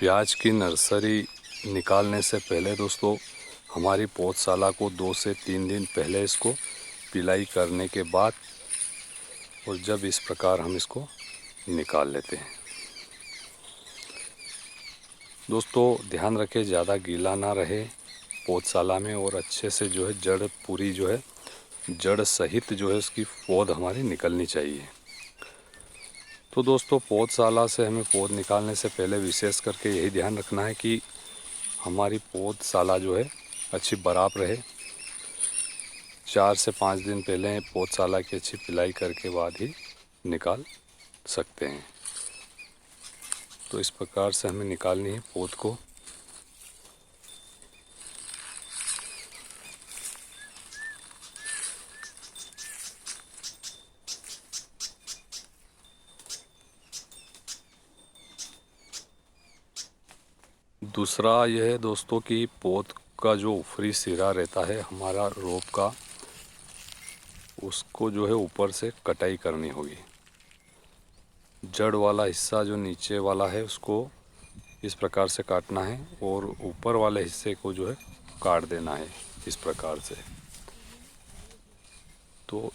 प्याज की नर्सरी निकालने से पहले दोस्तों हमारी पौधशाला को 2 से 3 दिन पहले इसको पिलाई करने के बाद और जब इस प्रकार हम इसको निकाल लेते हैं। दोस्तों ध्यान रखें ज़्यादा गीला ना रहे पौधशाला में और अच्छे से जो है जड़ पूरी जो है जड़ सहित जो है उसकी पौध हमारी निकलनी चाहिए। तो दोस्तों पौधशाला से हमें पौध निकालने से पहले विशेष करके यही ध्यान रखना है कि हमारी पौधशाला जो है अच्छी बराबर रहे। 4 से 5 दिन पहले पौधशाला की अच्छी पिलाई करके बाद ही निकाल सकते हैं। तो इस प्रकार से हमें निकालनी है पौध को। दूसरा यह है दोस्तों कि पौध का जो ऊपरी सिरा रहता है हमारा रोप का, उसको जो है ऊपर से कटाई करनी होगी। जड़ वाला हिस्सा जो नीचे वाला है उसको इस प्रकार से काटना है और ऊपर वाले हिस्से को जो है काट देना है इस प्रकार से। तो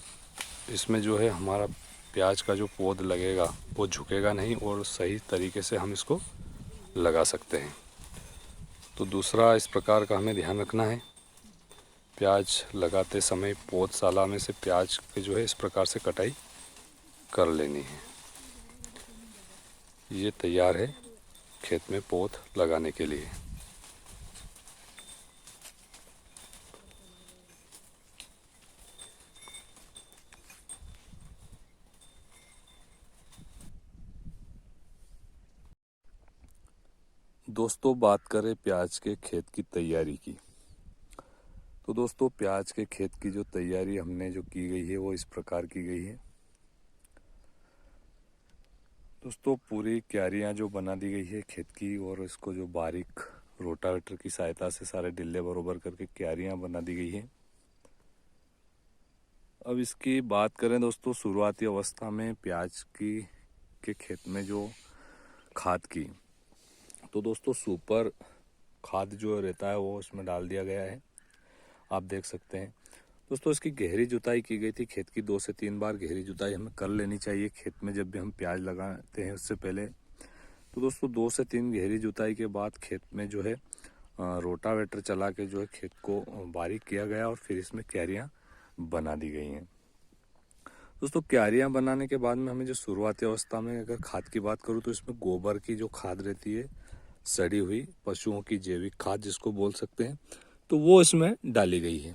इसमें जो है हमारा प्याज का जो पौध लगेगा वो झुकेगा नहीं और सही तरीके से हम इसको लगा सकते हैं। तो दूसरा इस प्रकार का हमें ध्यान रखना है, प्याज लगाते समय पौधशाला में से प्याज के जो है इस प्रकार से कटाई कर लेनी है। ये तैयार है खेत में पौध लगाने के लिए। दोस्तों बात करें प्याज के खेत की तैयारी की, तो दोस्तों प्याज के खेत की जो तैयारी हमने जो की गई है वो इस प्रकार की गई है। दोस्तों पूरी क्यारियां जो बना दी गई है खेत की और इसको जो बारीक रोटावेटर की सहायता से सारे डिल्ले बरोबर करके क्यारियां बना दी गई है। अब इसकी बात करें दोस्तों शुरुआती अवस्था में प्याज की के खेत में जो खाद की, तो दोस्तों सुपर खाद जो रहता है वो इसमें डाल दिया गया है, आप देख सकते हैं। दोस्तों इसकी गहरी जुताई की गई थी खेत की, 2 से 3 बार गहरी जुताई हमें कर लेनी चाहिए खेत में जब भी हम प्याज लगाते हैं उससे पहले। तो दोस्तों 2 से 3 गहरी जुताई के बाद खेत में जो है रोटावेटर चला के जो है खेत को बारीक किया गया और फिर इसमें क्यारियाँ बना दी गई हैं। दोस्तों क्यारियाँ बनाने के बाद में हमें जो शुरुआती अवस्था में अगर खाद की बात करूँ तो इसमें गोबर की जो खाद रहती है, सड़ी हुई पशुओं की जैविक खाद जिसको बोल सकते हैं, तो वो इसमें डाली गई है।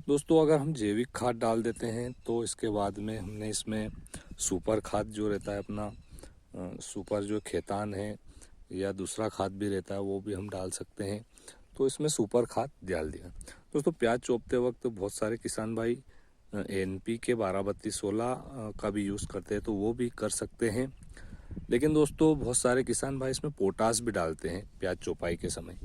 दोस्तों अगर हम जैविक खाद डाल देते हैं तो इसके बाद में हमने इसमें सुपर खाद जो रहता है अपना सुपर जो खेतान है या दूसरा खाद भी रहता है वो भी हम डाल सकते हैं। तो इसमें सुपर खाद डाल दिया। दोस्तों प्याज चोपते वक्त बहुत सारे किसान भाई NPK 12-32-16 का भी यूज़ करते हैं, तो वो भी कर सकते हैं। लेकिन दोस्तों बहुत सारे किसान भाई इसमें पोटास भी डालते हैं प्याज चौपाई के समय।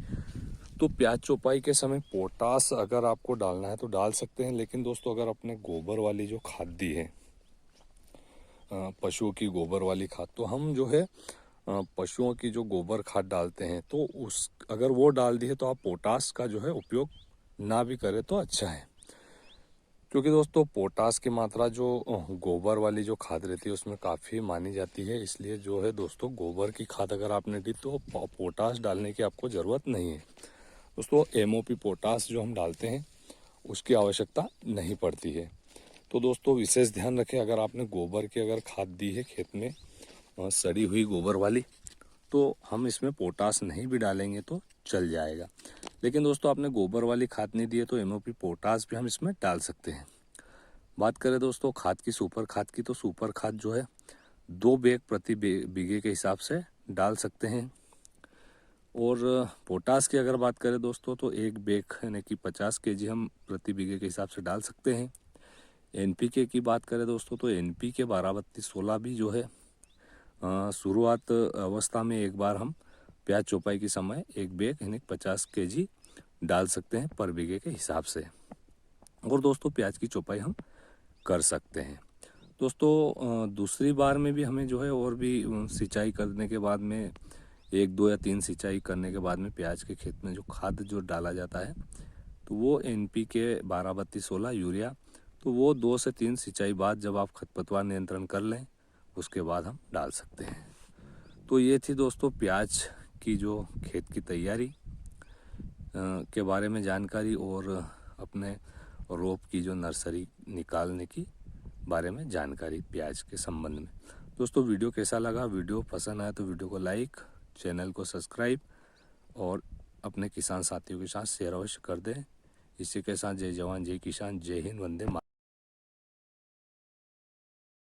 तो प्याज चौपाई के समय पोटास अगर आपको डालना है तो डाल सकते हैं, लेकिन दोस्तों अगर अपने गोबर वाली जो खाद दी है पशुओं की गोबर वाली खाद, तो हम जो है पशुओं की जो गोबर खाद डालते हैं तो उस अगर वो डाल दी है तो आप पोटास का जो है उपयोग ना भी करें तो अच्छा है। क्योंकि दोस्तों पोटास की मात्रा जो गोबर वाली जो खाद रहती है उसमें काफ़ी मानी जाती है, इसलिए जो है दोस्तों गोबर की खाद अगर आपने दी तो पोटास डालने की आपको ज़रूरत नहीं है। दोस्तों MOP पोटास जो हम डालते हैं उसकी आवश्यकता नहीं पड़ती है। तो दोस्तों विशेष ध्यान रखें, अगर आपने गोबर की अगर खाद दी है खेत में सड़ी हुई गोबर वाली, तो हम इसमें पोटास नहीं भी डालेंगे तो चल जाएगा। लेकिन दोस्तों आपने गोबर वाली खाद नहीं दी है तो MOP पोटास भी हम इसमें डाल सकते हैं। बात करें दोस्तों खाद की, सुपर खाद की, तो सुपर खाद जो है 2 बैग प्रति बीघे के हिसाब से डाल सकते हैं। और पोटास की अगर बात करें दोस्तों तो 1 बैग यानी कि 50 kg हम प्रति बीघे के हिसाब से डाल सकते हैं। NPK की बात करें दोस्तों तो NPK 12-32-16 भी जो है शुरुआत अवस्था में एक बार हम प्याज चौपाई के समय 1 बैग यानी 50 kg डाल सकते हैं पर बीघे के हिसाब से, और दोस्तों प्याज की चौपाई हम कर सकते हैं। दोस्तों दूसरी बार में भी हमें जो है और भी सिंचाई करने के बाद में 1 2 या 3 सिंचाई करने के बाद में प्याज के खेत में जो खाद जो डाला जाता है तो वो NPK 12-32-16 यूरिया, तो वो 2 से 3 सिंचाई बाद जब आप खरपतवार नियंत्रण कर लें उसके बाद हम डाल सकते हैं। तो ये थी दोस्तों प्याज की जो खेत की तैयारी के बारे में जानकारी और अपने रोप की जो नर्सरी निकालने की बारे में जानकारी प्याज के संबंध में। दोस्तों वीडियो कैसा लगा? वीडियो पसंद आया तो वीडियो को लाइक, चैनल को सब्सक्राइब और अपने किसान साथियों के साथ शेयर अवश्य कर दें। इसी के साथ जय जवान जय किसान, जय हिंद, वंदे मातरम।